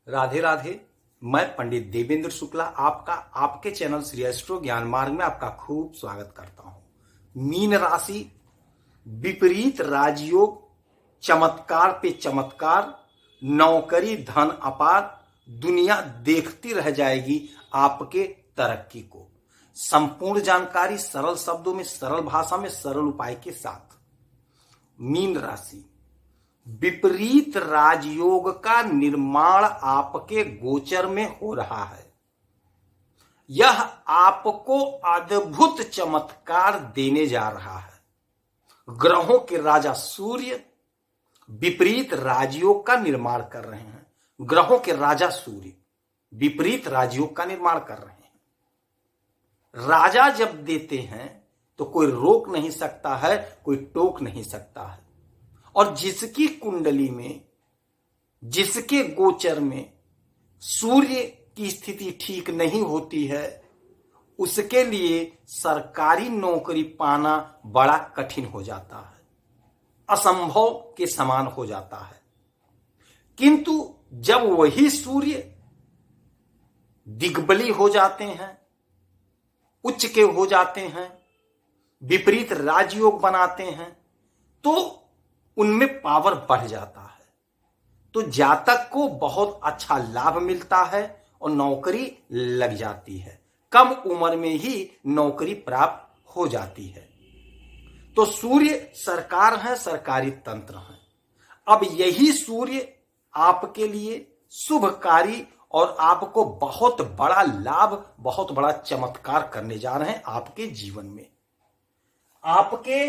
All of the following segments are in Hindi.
राधे राधे। मैं पंडित देवेंद्र शुक्ला आपका आपके चैनल श्री एस्ट्रो ज्ञान मार्ग में आपका खूब स्वागत करता हूं। मीन राशि, विपरीत राजयोग, चमत्कार पे चमत्कार, नौकरी, धन अपार, दुनिया देखती रह जाएगी आपके तरक्की को। संपूर्ण जानकारी सरल शब्दों में, सरल भाषा में, सरल उपाय के साथ। मीन राशि, विपरीत राजयोग का निर्माण आपके गोचर में हो रहा है। यह आपको अद्भुत चमत्कार देने जा रहा है। ग्रहों के राजा सूर्य विपरीत राजयोग का निर्माण कर रहे हैं। ग्रहों के राजा सूर्य विपरीत राजयोग का निर्माण कर रहे हैं। राजा जब देते हैं तो कोई रोक नहीं सकता है, कोई टोक नहीं सकता है। और जिसकी कुंडली में, जिसके गोचर में सूर्य की स्थिति ठीक नहीं होती है, उसके लिए सरकारी नौकरी पाना बड़ा कठिन हो जाता है, असंभव के समान हो जाता है। किंतु जब वही सूर्य दिग्बली हो जाते हैं, उच्च के हो जाते हैं, विपरीत राजयोग बनाते हैं, तो उनमें पावर बढ़ जाता है। तो जातक को बहुत अच्छा लाभ मिलता है और नौकरी लग जाती है। कम उम्र में ही नौकरी प्राप्त हो जाती है। तो सूर्य सरकार है, सरकारी तंत्र है। अब यही सूर्य आपके लिए शुभकारी और आपको बहुत बड़ा लाभ, बहुत बड़ा चमत्कार करने जा रहे हैं आपके जीवन में। आपके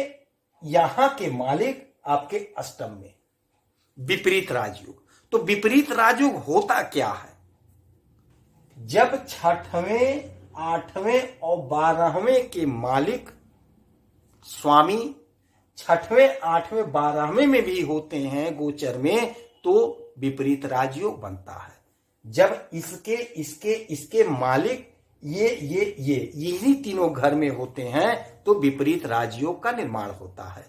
यहां के मालिक आपके अष्टम में विपरीत राजयोग। तो विपरीत राजयोग होता क्या है? जब छठवें, आठवें और 12वें के मालिक स्वामी छठवें, आठवें, 12वें में भी होते हैं गोचर में, तो विपरीत राजयोग बनता है। जब इसके मालिक यही तीनों घर में होते हैं तो विपरीत राजयोग का निर्माण होता है।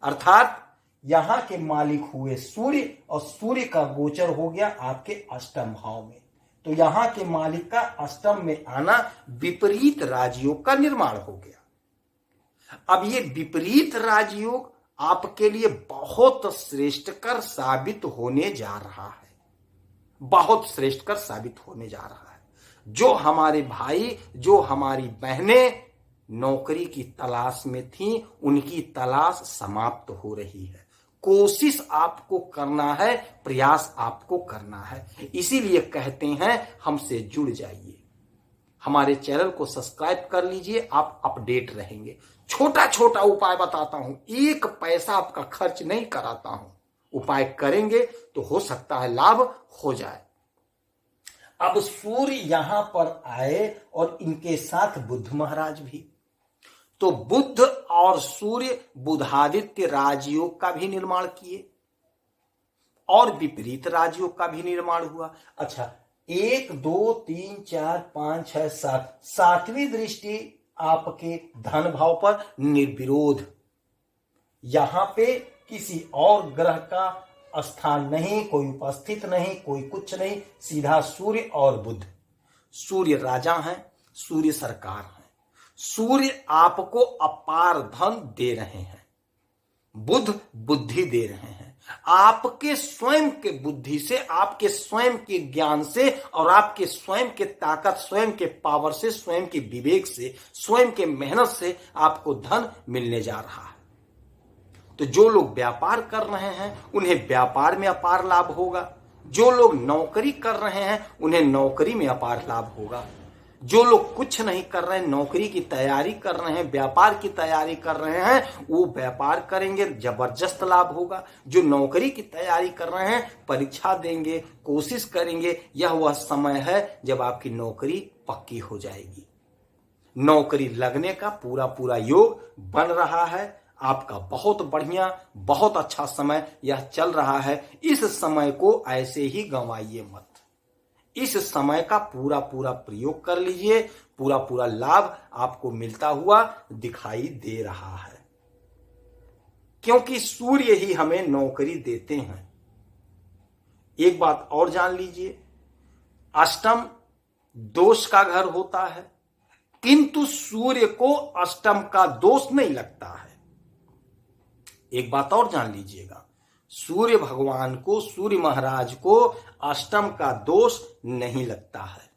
अर्थात यहां के मालिक हुए सूर्य और सूर्य का गोचर हो गया आपके अष्टम भाव में। तो यहां के मालिक का अष्टम में आना विपरीत राजयोग का निर्माण हो गया। अब ये विपरीत राजयोग आपके लिए बहुत श्रेष्ठकर साबित होने जा रहा है। बहुत श्रेष्ठकर साबित होने जा रहा है। जो हमारे भाई, जो हमारी बहनें नौकरी की तलाश में थी, उनकी तलाश समाप्त हो रही है। कोशिश आपको करना है, प्रयास आपको करना है। इसीलिए कहते हैं हमसे जुड़ जाइए, हमारे चैनल को सब्सक्राइब कर लीजिए, आप अपडेट रहेंगे। छोटा छोटा उपाय बताता हूं, 1 पैसा आपका खर्च नहीं कराता हूं। उपाय करेंगे तो हो सकता है लाभ हो जाए। अब सूर्य यहां पर आए और इनके साथ बुध महाराज भी। तो बुध और सूर्य बुधादित्य राजयोग का भी निर्माण किए और विपरीत राजयोग का भी निर्माण हुआ। अच्छा, 1 2 3 4 5 6 7, 7वीं दृष्टि आपके धन भाव पर निर्विरोध। यहां पे किसी और ग्रह का स्थान नहीं, कोई उपस्थित नहीं, कोई कुछ नहीं, सीधा सूर्य और बुध। सूर्य राजा है, सूर्य सरकार है। सूर्य आपको अपार धन दे रहे हैं, बुध बुद्धि दे रहे हैं। आपके स्वयं के बुद्धि से, आपके स्वयं के ज्ञान से और आपके स्वयं के ताकत, स्वयं के पावर से, स्वयं के विवेक से, स्वयं के मेहनत से आपको धन मिलने जा रहा है। तो जो लोग व्यापार कर रहे हैं उन्हें व्यापार में अपार लाभ होगा। जो लोग नौकरी कर रहे हैं उन्हें नौकरी में अपार लाभ होगा। जो लोग कुछ नहीं कर रहे हैं, नौकरी की तैयारी कर रहे हैं, व्यापार की तैयारी कर रहे हैं, वो व्यापार करेंगे, जबरदस्त लाभ होगा। जो नौकरी की तैयारी कर रहे हैं, परीक्षा देंगे, कोशिश करेंगे, यह वह समय है जब आपकी नौकरी पक्की हो जाएगी। नौकरी लगने का पूरा पूरा योग बन रहा है। आपका बहुत बढ़िया, बहुत अच्छा समय यह चल रहा है। इस समय को ऐसे ही गंवाइए मत। इस समय का पूरा पूरा प्रयोग कर लीजिए। पूरा पूरा लाभ आपको मिलता हुआ दिखाई दे रहा है, क्योंकि सूर्य ही हमें नौकरी देते हैं। एक बात और जान लीजिए, अष्टम दोष का घर होता है, किंतु सूर्य को अष्टम का दोष नहीं लगता है। एक बात और जान लीजिएगा, सूर्य भगवान को, सूर्य महाराज को अष्टम का दोष नहीं लगता है।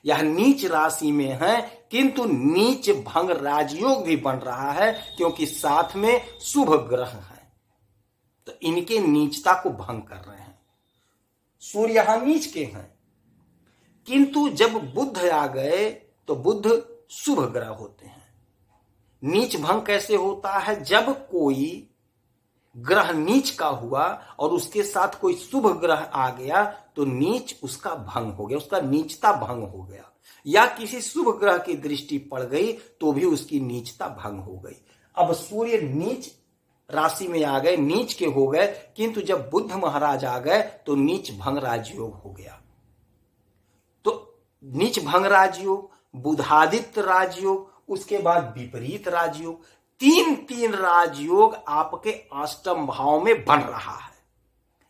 यह नीच राशि में है, किंतु नीच भंग राजयोग भी बन रहा है, क्योंकि साथ में शुभ ग्रह है, तो इनके नीचता को भंग कर रहे हैं। सूर्य यहां नीच के हैं, किंतु जब बुध आ गए तो बुध शुभ ग्रह होते हैं। नीच भंग कैसे होता है? जब कोई ग्रह नीच का हुआ और उसके साथ कोई शुभ ग्रह आ गया तो नीच उसका भंग हो गया, उसका नीचता भंग हो गया। या किसी शुभ ग्रह की दृष्टि पड़ गई तो भी उसकी नीचता भंग हो गई। अब सूर्य नीच राशि में आ गए, नीच के हो गए, किंतु जब बुध महाराज आ गए तो नीच भंग राजयोग हो गया। तो नीच भंग राजयोग, बुधादित्य राजयोग, उसके बाद विपरीत राजयोग, तीन राजयोग आपके अष्टम भाव में बन रहा है।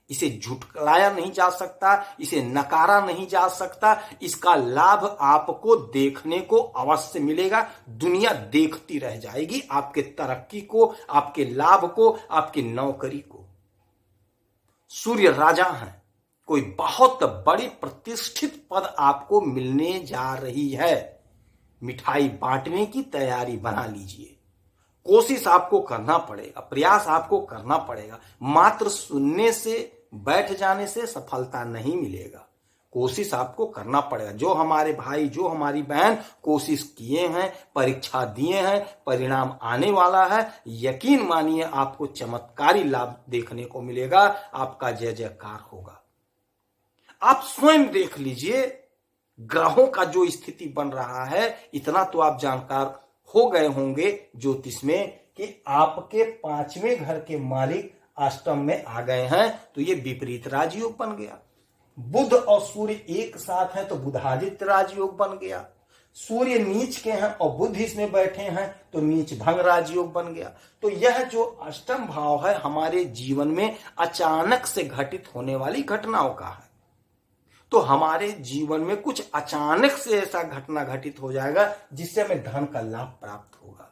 इसे झुटलाया नहीं जा सकता, इसे नकारा नहीं जा सकता। इसका लाभ आपको देखने को अवश्य मिलेगा। दुनिया देखती रह जाएगी आपके तरक्की को, आपके लाभ को, आपकी नौकरी को। सूर्य राजा हैं, कोई बहुत बड़ी प्रतिष्ठित पद आपको मिलने जा रही है। मिठाई बांटने की तैयारी बना लीजिए। कोशिश आपको करना पड़ेगा, प्रयास आपको करना पड़ेगा। मात्र सुनने से, बैठ जाने से सफलता नहीं मिलेगा। कोशिश आपको करना पड़ेगा। जो हमारे भाई, जो हमारी बहन कोशिश किए हैं, परीक्षा दिए हैं, परिणाम आने वाला है, यकीन मानिए आपको चमत्कारी लाभ देखने को मिलेगा। आपका जय जयकार होगा। आप स्वयं देख लीजिए ग्रहों का जो स्थिति बन रहा है। इतना तो आप जानकार हो गए होंगे ज्योतिष में कि आपके 5वें घर के मालिक अष्टम में आ गए हैं, तो ये विपरीत राजयोग बन गया। बुध और सूर्य एक साथ हैं तो बुधादित्य राजयोग बन गया। सूर्य नीच के हैं और बुध इसमें बैठे हैं तो नीच भंग राजयोग बन गया। तो यह जो अष्टम भाव है हमारे जीवन में अचानक से घटित होने वाली घटनाओं का है। तो हमारे जीवन में कुछ अचानक से ऐसा घटना घटित हो जाएगा जिससे हमें धन का लाभ प्राप्त होगा।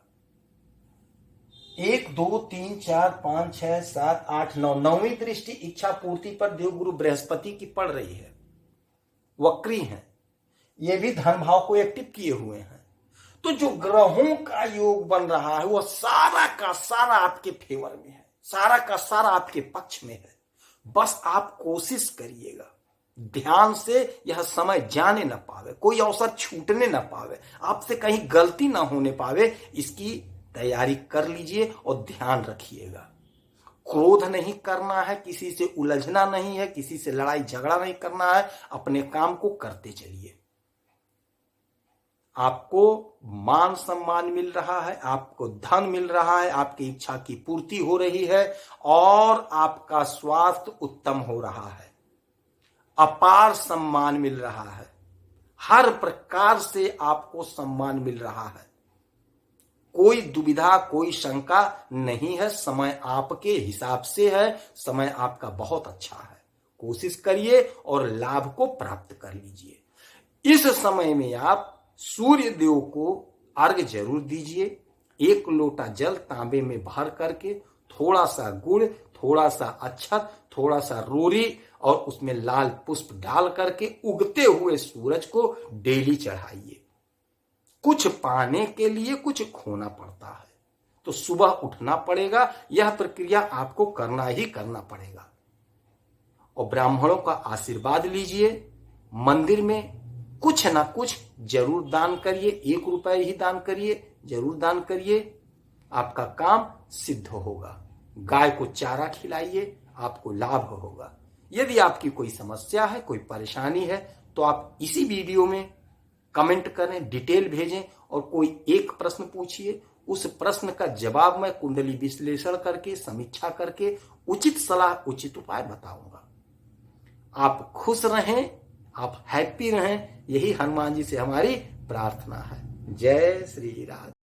1 2 3 4 5 6 7 8 9 नौवीं दृष्टि इच्छा पूर्ति पर देवगुरु बृहस्पति की पड़ रही है। वक्री है, ये भी धन भाव को एक्टिव किए हुए हैं। तो जो ग्रहों का योग बन रहा है वह सारा का सारा आपके फेवर में है, सारा का सारा आपके पक्ष में है। बस आप कोशिश करिएगा, ध्यान से यह समय जाने न पावे, कोई अवसर छूटने न पावे, आपसे कहीं गलती ना होने पावे, इसकी तैयारी कर लीजिए और ध्यान रखिएगा। क्रोध नहीं करना है, किसी से उलझना नहीं है, किसी से लड़ाई झगड़ा नहीं करना है, अपने काम को करते चलिए। आपको मान सम्मान मिल रहा है, आपको धन मिल रहा है, आपकी इच्छा की पूर्ति हो रही है और आपका स्वास्थ्य उत्तम हो रहा है। अपार सम्मान मिल रहा है, हर प्रकार से आपको सम्मान मिल रहा है। कोई दुविधा, कोई शंका नहीं है। समय आपके हिसाब से है, समय आपका बहुत अच्छा है। कोशिश करिए और लाभ को प्राप्त कर लीजिए। इस समय में आप सूर्य देव को अर्घ्य जरूर दीजिए। 1 लोटा जल तांबे में भर करके, थोड़ा सा गुड़, थोड़ा सा अक्षत, थोड़ा सा रोरी और उसमें लाल पुष्प डाल करके उगते हुए सूरज को डेली चढ़ाइए। कुछ पाने के लिए कुछ खोना पड़ता है, तो सुबह उठना पड़ेगा। यह प्रक्रिया आपको करना ही करना पड़ेगा और ब्राह्मणों का आशीर्वाद लीजिए। मंदिर में कुछ ना कुछ जरूर दान करिए, 1 रुपए ही दान करिए, जरूर दान करिए, आपका काम सिद्ध होगा। गाय को चारा खिलाइए, आपको लाभ होगा। यदि आपकी कोई समस्या है, कोई परेशानी है, तो आप इसी वीडियो में कमेंट करें, डिटेल भेजें और कोई एक प्रश्न पूछिए। उस प्रश्न का जवाब मैं कुंडली विश्लेषण करके, समीक्षा करके उचित सलाह, उचित उपाय बताऊंगा। आप खुश रहें, आप हैप्पी रहें, यही हनुमान जी से हमारी प्रार्थना है। जय श्री राधे।